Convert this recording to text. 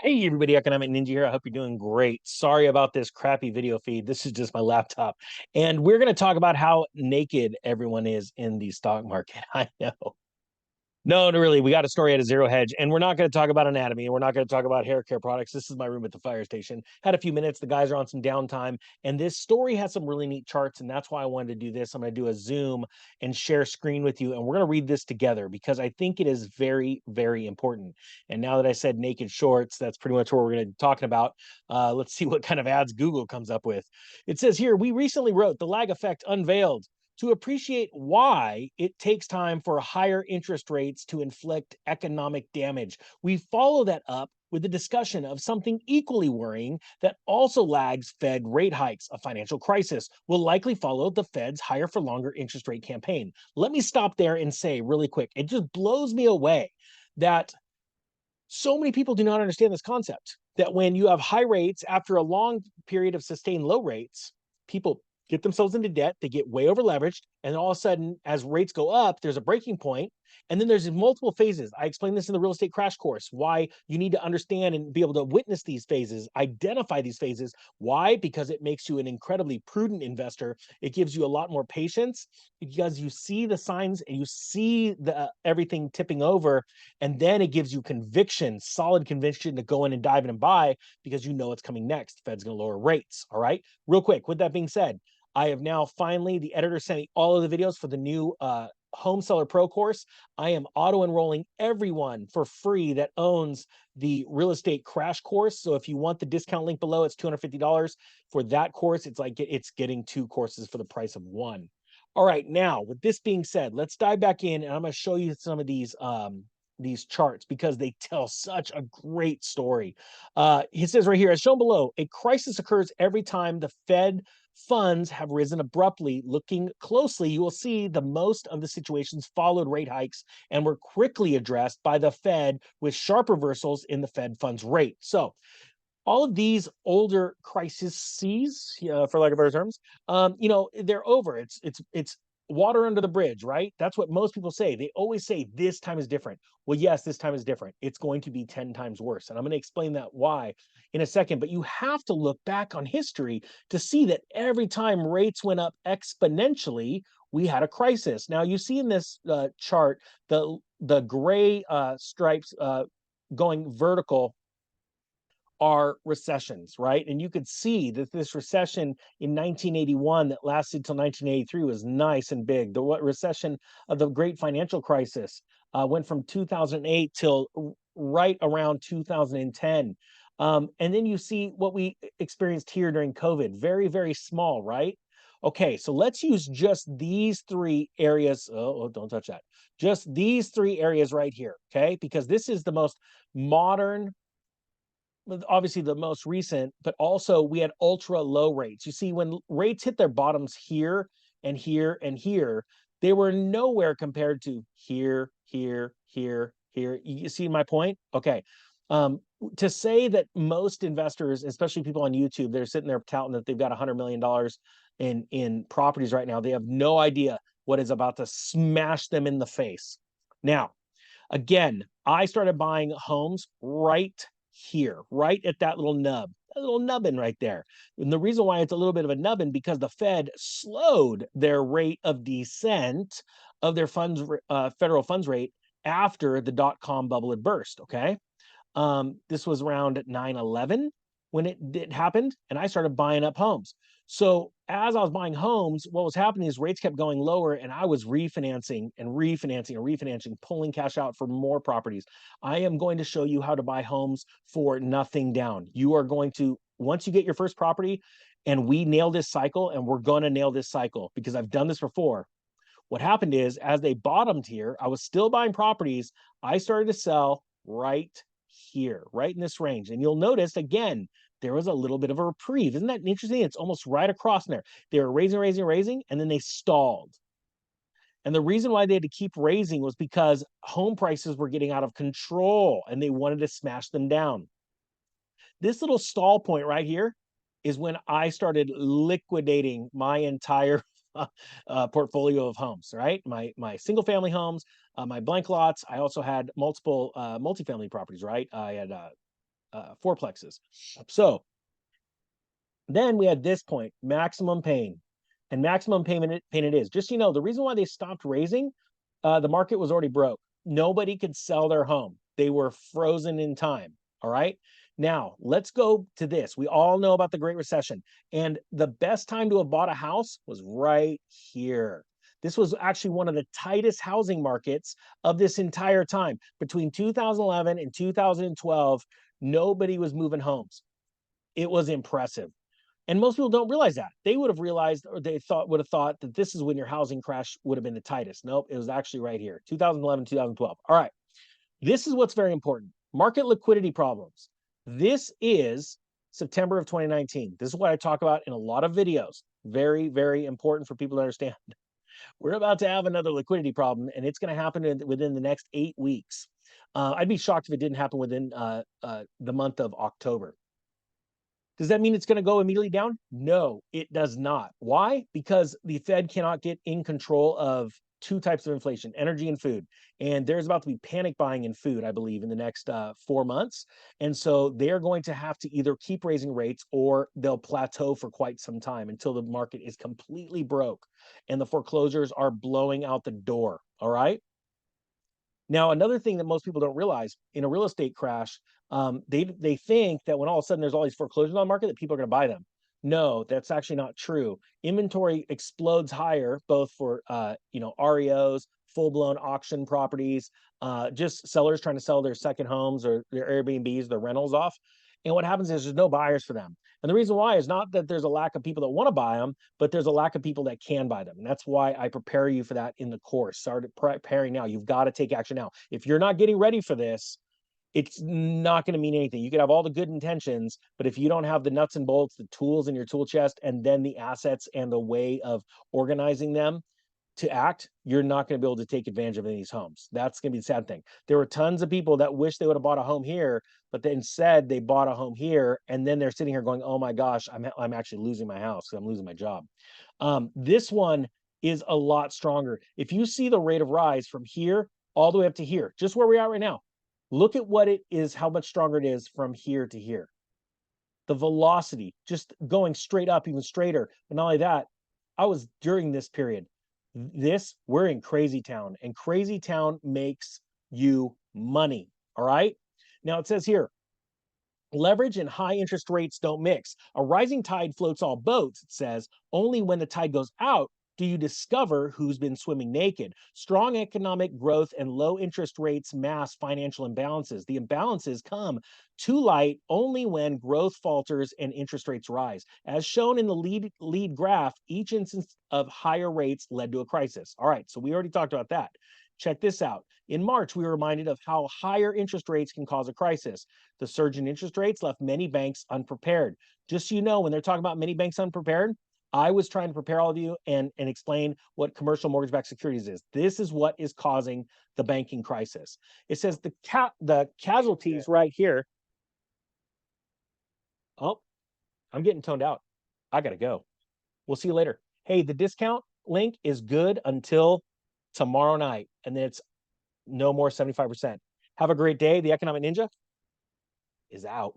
Hey everybody, Economic Ninja here. I hope you're doing great. Sorry about this crappy video feed. This is just my laptop. And we're going to talk about how naked everyone is in the stock market. I know. No, no, really. We got a story at a zero hedge, and we're not going to talk about anatomy, and we're not going to talk about hair care products. This is my room at the fire station. Had a few minutes. The guys are on some downtime, and this story has some really neat charts, and that's why I wanted to do this. I'm going to do a Zoom and share screen with you, and we're going to read this together because I think it is very, very important. And now that I said naked shorts, that's pretty much what we're going to be talking about. Let's see what kind of ads Google comes up with. It says here, we recently wrote The Lag Effect Unveiled to appreciate why it takes time for higher interest rates to inflict economic damage. We follow that up with a discussion of something equally worrying that also lags Fed rate hikes. A financial crisis will likely follow the Fed's higher for longer interest rate campaign. Let me stop there and say really quick, it just blows me away that so many people do not understand this concept that when you have high rates after a long period of sustained low rates, people get themselves into debt, they get way over leveraged, and all of a sudden, as rates go up, there's a breaking point, and then there's multiple phases. I explained this in the real estate crash course, why you need to understand and be able to witness these phases, identify these phases. Why? Because it makes you an incredibly prudent investor. It gives you a lot more patience because you see the signs and you see the everything tipping over, and then it gives you conviction, solid conviction to go in and dive in and buy because you know it's coming next. Fed's going to lower rates. All right. Real quick, with that being said, I have now finally, the editor sent me all of the videos for the new Home Seller Pro course. I am auto enrolling everyone for free that owns the real estate crash course. So if you want the discount link below, it's $250 for that course. It's like it's getting two courses for the price of one. All right, now with this being said, let's dive back in, and I'm going to show you some of these charts because they tell such a great story. He says right here, as shown below, a crisis occurs every time the Fed funds have risen abruptly. Looking closely, you will see the most of the situations followed rate hikes and were quickly addressed by the Fed with sharp reversals in the Fed funds rate. So all of these older crises, for lack of better terms, they're over. It's water under the bridge, right? That's what most people say. They always say this time is different. Well, yes, this time is different. It's going to be 10 times worse. And I'm going to explain that why in a second. But you have to look back on history to see that every time rates went up exponentially, we had a crisis. Now, you see in this chart, the gray stripes going vertical are recessions, right? And you could see that this recession in 1981 that lasted till 1983 was nice and big. The recession of the great financial crisis went from 2008 till right around 2010. And then you see what we experienced here during COVID, very, very small, right? Okay, so let's use just these three areas. Oh, don't touch that. Just these three areas right here, okay? Because this is the most modern, obviously the most recent, but also we had ultra low rates. You see, when rates hit their bottoms here and here and here, they were nowhere compared to here, here, here, here. You see my point? Okay. To say that most investors, especially people on YouTube, they're sitting there touting that they've got $100 million in properties right now. They have no idea what is about to smash them in the face. Now, again, I started buying homes right here, right at that little nub, a little nubbin right there. And the reason why it's a little bit of a nubbin because the Fed slowed their rate of descent of their funds, federal funds rate after the dot-com bubble had burst. Okay, this was around 9/11 when it happened, and I started buying up homes. So as I was buying homes, what was happening is rates kept going lower, and I was refinancing and refinancing and refinancing, pulling cash out for more properties. I am going to show you how to buy homes for nothing down. You are going to, once you get your first property, and we nail this cycle, and we're going to nail this cycle because I've done this before. What happened is, as they bottomed here, I was still buying properties. I started to sell right here, right in this range. And you'll notice again, there was a little bit of a reprieve. Isn't that interesting? It's almost right across there. They were raising, raising, raising, and then they stalled. And the reason why they had to keep raising was because home prices were getting out of control and they wanted to smash them down. This little stall point right here is when I started liquidating my entire portfolio of homes, right? My single family homes, my blank lots. I also had multiple multifamily properties, right? I had fourplexes. So then we had this point, maximum pain, and maximum pain it is. Just so you know, the reason why they stopped raising, the market was already broke. Nobody could sell their home. They were frozen in time. All right. Now let's go to this. We all know about the Great Recession, and the best time to have bought a house was right here. This was actually one of the tightest housing markets of this entire time. Between 2011 and 2012, nobody was moving homes. It was impressive. And most people don't realize that. They would have realized, or they would have thought that this is when your housing crash would have been the tightest. Nope, it was actually right here, 2011, 2012. All right. This is what's very important. Market liquidity problems. This is September of 2019. This is what I talk about in a lot of videos. Very, very important for people to understand. We're about to have another liquidity problem, and it's going to happen within the next 8 weeks. I'd be shocked if it didn't happen within the month of October. Does that mean it's going to go immediately down? No, it does not. Why? Because the Fed cannot get in control of two types of inflation, energy and food. And there's about to be panic buying in food, I believe, in the next 4 months. And so they're going to have to either keep raising rates or they'll plateau for quite some time until the market is completely broke and the foreclosures are blowing out the door. All right. Now, another thing that most people don't realize in a real estate crash, they think that when all of a sudden there's all these foreclosures on the market, that people are going to buy them. No, that's actually not true. Inventory explodes higher, both for REOs, full-blown auction properties, just sellers trying to sell their second homes or their Airbnbs, their rentals off. And what happens is there's no buyers for them. And the reason why is not that there's a lack of people that want to buy them, but there's a lack of people that can buy them. And that's why I prepare you for that in the course. Start preparing now. You've got to take action now. If you're not getting ready for this, it's not going to mean anything. You could have all the good intentions, but if you don't have the nuts and bolts, the tools in your tool chest, and then the assets and the way of organizing them to act, you're not going to be able to take advantage of any of these homes. That's going to be the sad thing. There were tons of people that wish they would have bought a home here, but then instead they bought a home here, and then they're sitting here going, "Oh my gosh, I'm actually losing my house because I'm losing my job." This one is a lot stronger. If you see the rate of rise from here all the way up to here, just where we are right now, look at what it is, how much stronger it is from here to here. The velocity just going straight up, even straighter. But not only that, I was during this period. We're in crazy town, and crazy town makes you money. All right. Now it says here, leverage and high interest rates don't mix. A rising tide floats all boats, it says. Only when the tide goes out do you discover who's been swimming naked. Strong economic growth and low interest rates mask financial imbalances. The imbalances come to light only when growth falters and interest rates rise. As shown in the lead graph, each instance of higher rates led to a crisis. All right, so we already talked about that. Check this out. In March, we were reminded of how higher interest rates can cause a crisis. The surge in interest rates left many banks unprepared. Just so you know, when they're talking about many banks unprepared, I was trying to prepare all of you and explain what commercial mortgage-backed securities is. This is what is causing the banking crisis. It says the casualties right here. Oh, I'm getting toned out. I got to go. We'll see you later. Hey, the discount link is good until tomorrow night, and then it's no more 75%. Have a great day. The Economic Ninja is out.